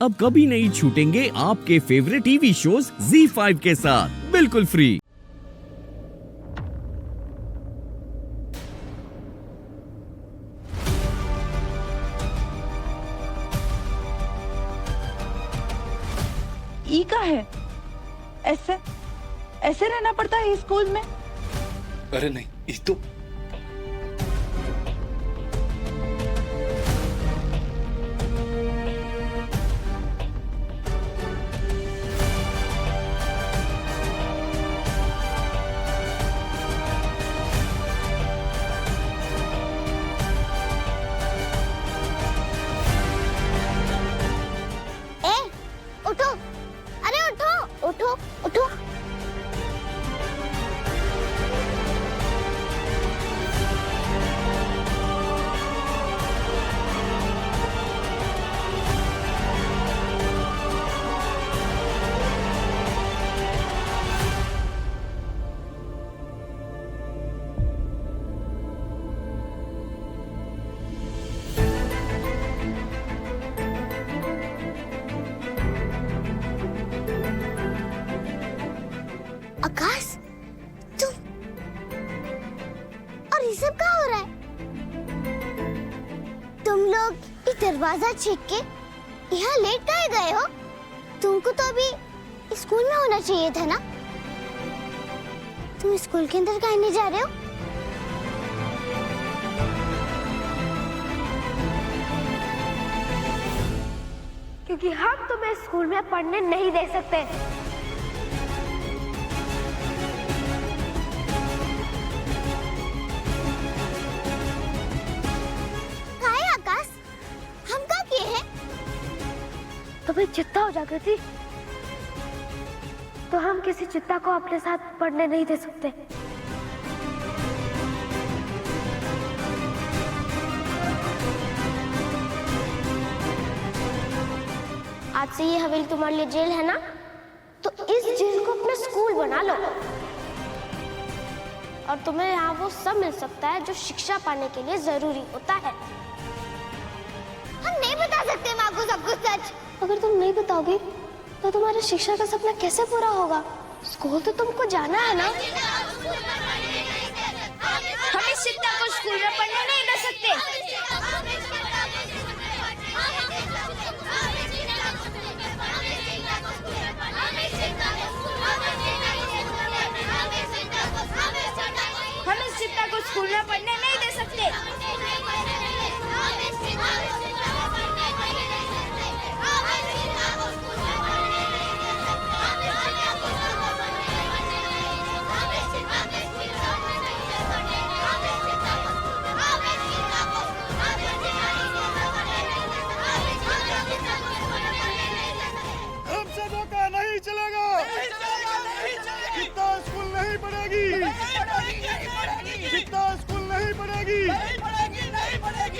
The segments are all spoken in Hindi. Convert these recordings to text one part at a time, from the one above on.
अब कभी नहीं छूटेंगे आपके फेवरेट टीवी शोज ZEE5 के साथ बिल्कुल फ्री। ई का है, ऐसे ऐसे रहना पड़ता है स्कूल में। अरे नहीं, ये तो उठो, अरे उठो उठो उठो। आकाश, तुम और ये सब क्या हो रहा है? तुम लोग ये दरवाजा छेक के यहाँ लेट काहे गए हो? तुमको तो अभी स्कूल में होना चाहिए था ना? तुम स्कूल के अंदर काहे नहीं जा रहे हो? क्योंकि हम तुम्हें स्कूल में पढ़ने नहीं दे सकते। तुम्हें चिंता हो जागृति, तो हम किसी चिंता को अपने साथ पढ़ने नहीं दे सकते। आज से ये हवेली तुम्हारे लिए जेल है ना, तो इस जेल को अपना स्कूल बना लो और तुम्हें यहाँ वो सब मिल सकता है जो शिक्षा पाने के लिए जरूरी होता है। हम नहीं बता सकते माँ को सब कुछ सच। अगर तुम नहीं बताओगे तो तुम्हारा शिक्षा का सपना कैसे पूरा होगा? स्कूल तो तुमको जाना है ना। हम इस शिक्षा को स्कूल में पढ़ने नहीं दे सकते। हम इस शिक्षा को स्कूल में पढ़ने नहीं दे सकते।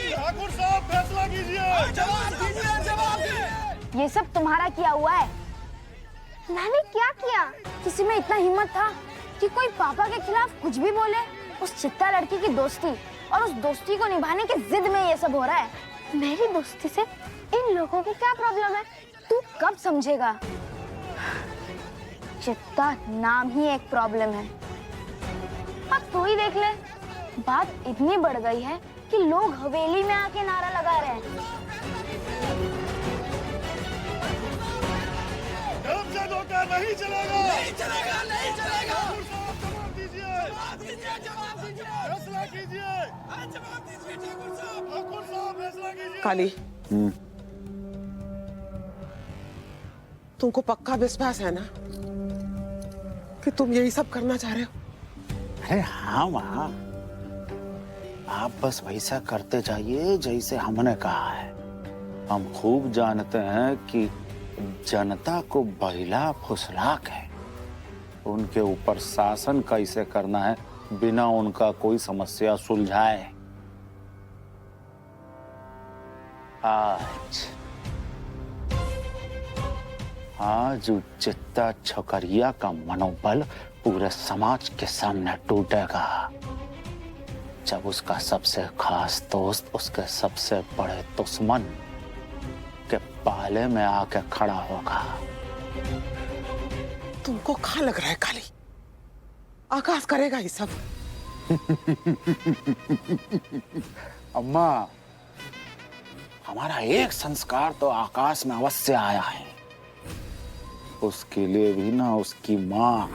ठाकुर साहब फैसला कीजिए। ये सब तुम्हारा किया हुआ है। मैंने क्या किया? किसी में इतना हिम्मत था कि कोई पापा के खिलाफ कुछ भी बोले? उस चित्ता लड़की की दोस्ती और उस दोस्ती को निभाने की जिद में ये सब हो रहा है। मेरी दोस्ती से इन लोगों को क्या प्रॉब्लम है? तू कब समझेगा? चित्ता नाम ही एक प्रॉब्लम है। अब तू ही देख ले, बात इतनी बढ़ गई है कि लोग हवेली में आके नारा लगा रहे हैं। जब से धोखा नहीं चलेगा, नहीं चलेगा, नहीं चलेगा। जवाब दीजिए, जवाब दीजिए, फैसला कीजिए। जवाब दीजिए ठाकुर साहब। ठाकुर साहब फैसला कीजिए। काली, तुमको पक्का विश्वास है ना कि तुम यही सब करना चाह रहे हो? अरे हाँ माँ, आप बस वैसा करते जाइए जैसे हमने कहा है। हम खूब जानते हैं कि जनता को बहिला फुसला के उनके ऊपर शासन कैसे करना है बिना उनका कोई समस्या सुलझाए। आज चित्ता छोकरिया का मनोबल पूरे समाज के सामने टूटेगा जब उसका सबसे खास दोस्त उसके सबसे बड़े दुश्मन के पाले में आके खड़ा होगा। तुमको कहाँ लग रहा है काली, आकाश करेगा ये सब? अम्मा, हमारा एक संस्कार तो आकाश में अवश्य आया है। उसके लिए भी ना उसकी माँ,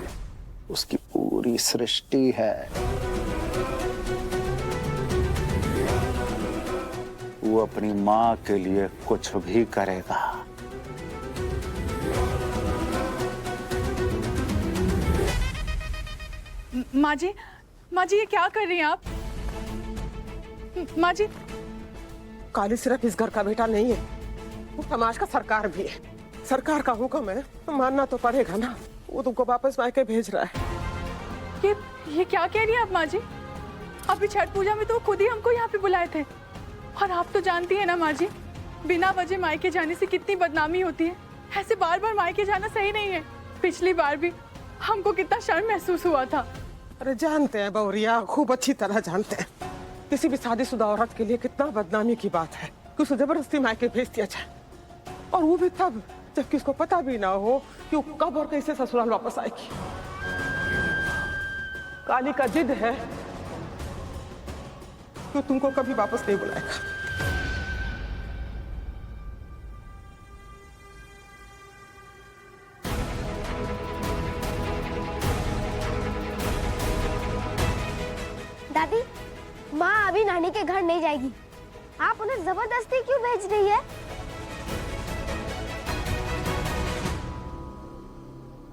उसकी पूरी सृष्टि है। वो अपनी माँ के लिए कुछ भी करेगा। माँ जी ये क्या कर रही हैं आप? माँ जी, काली सिर्फ इस घर का बेटा नहीं है, वो समाज का सरकार भी है। सरकार का हुक्म है तो मानना तो पड़ेगा ना। वो तुमको वापस मायके भेज रहा है। ये क्या कह रही हैं आप माँ जी? अभी छठ पूजा में तो खुद ही हमको यहाँ पे बुलाए थे। और आप तो जानती है ना माँ जी, बिना वजह मायके जाने से कितनी बदनामी होती है। ऐसे बार बार मायके जाना सही नहीं है। पिछली बार भी हमको कितना शर्म महसूस हुआ था। अरे जानते हैं बौरिया, खूब अच्छी तरह जानते हैं किसी भी शादीशुदा औरत के लिए कितना बदनामी की बात है कि उसे जबरदस्ती मायके भेज दिया जाए, और वो भी तब जबकि उसको पता भी ना हो कि वो कब और कैसे ससुराल वापस आएगी। काली का जिद है कि तुमको कभी वापस नहीं बुलाएगा। दादी, माँ अभी नानी के घर नहीं जाएगी। आप उन्हें जबरदस्ती क्यों भेज रही है?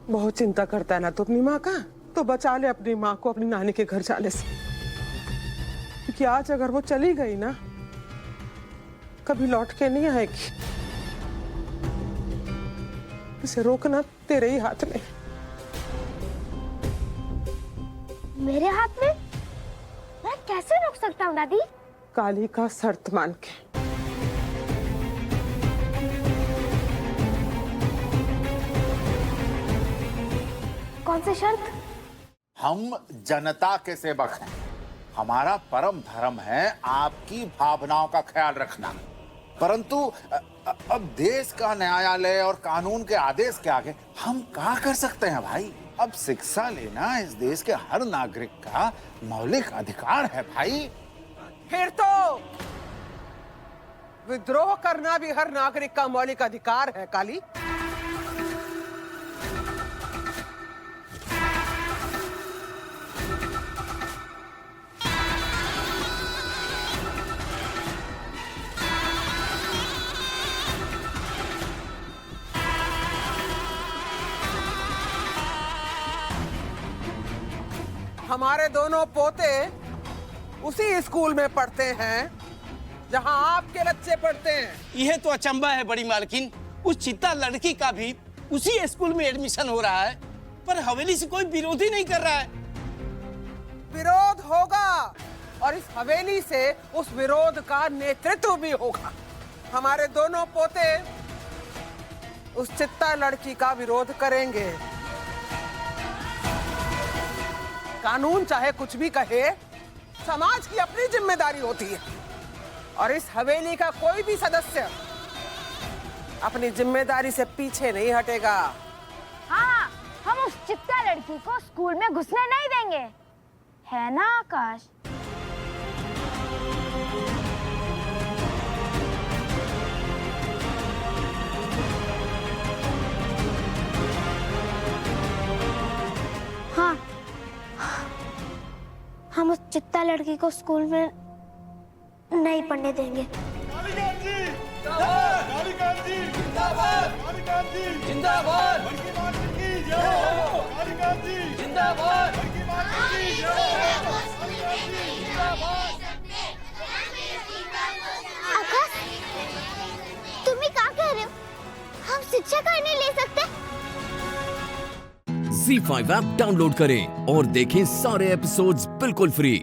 बहुत चिंता करता है ना तो अपनी माँ का, तो बचा ले अपनी माँ को अपनी नानी के घर जाने से। क्योंकि आज अगर वो चली गई ना, कभी लौट के नहीं आएगी। इसे रोकना तेरे ही हाथ में। मेरे हाथ में? मैं कैसे रोक सकता हूँ दादी? काली का शर्त मान के। कौन सी शर्त? हम जनता के सेवक हैं। हमारा परम धर्म है आपकी भावनाओं का ख्याल रखना। परंतु अब देश का न्यायालय और कानून के आदेश के आगे हम क्या कर सकते हैं भाई? अब शिक्षा लेना इस देश के हर नागरिक का मौलिक अधिकार है भाई। फिर तो विद्रोह करना भी हर नागरिक का मौलिक अधिकार है काली। हमारे दोनों पोते उसी स्कूल में पढ़ते हैं जहां आपके बच्चे पढ़ते हैं। यह तो अचंबा है बड़ी मालकिन। उस चित्ता लड़की का भी उसी स्कूल में एडमिशन हो रहा है, पर हवेली से कोई विरोध ही नहीं कर रहा है। विरोध होगा और इस हवेली से उस विरोध का नेतृत्व भी होगा। हमारे दोनों पोते उस चित्ता लड़की का विरोध करेंगे। कानून चाहे कुछ भी कहे, समाज की अपनी जिम्मेदारी होती है और इस हवेली का कोई भी सदस्य अपनी जिम्मेदारी से पीछे नहीं हटेगा। हाँ, हम उस चित्ता लड़की को स्कूल में घुसने नहीं देंगे, है ना आकाश? हाँ, हम उस चित्ता लड़की को स्कूल में नहीं पढ़ने देंगे। कालीकांत जी जिंदाबाद, कालीकांत जी जिंदाबाद, कालीकांत जी जिंदाबाद, बड़की माता की जय, कालीकांत जी जिंदाबाद, बड़की माता की जय, कालीकांत जी जिंदाबाद। आकाश, तुम ही क्या कह रहे हो? हम शिक्षा कार्ड नहीं ले सकते? Z5 ऐप डाउनलोड करें और देखें सारे एपिसोड्स बिल्कुल फ्री।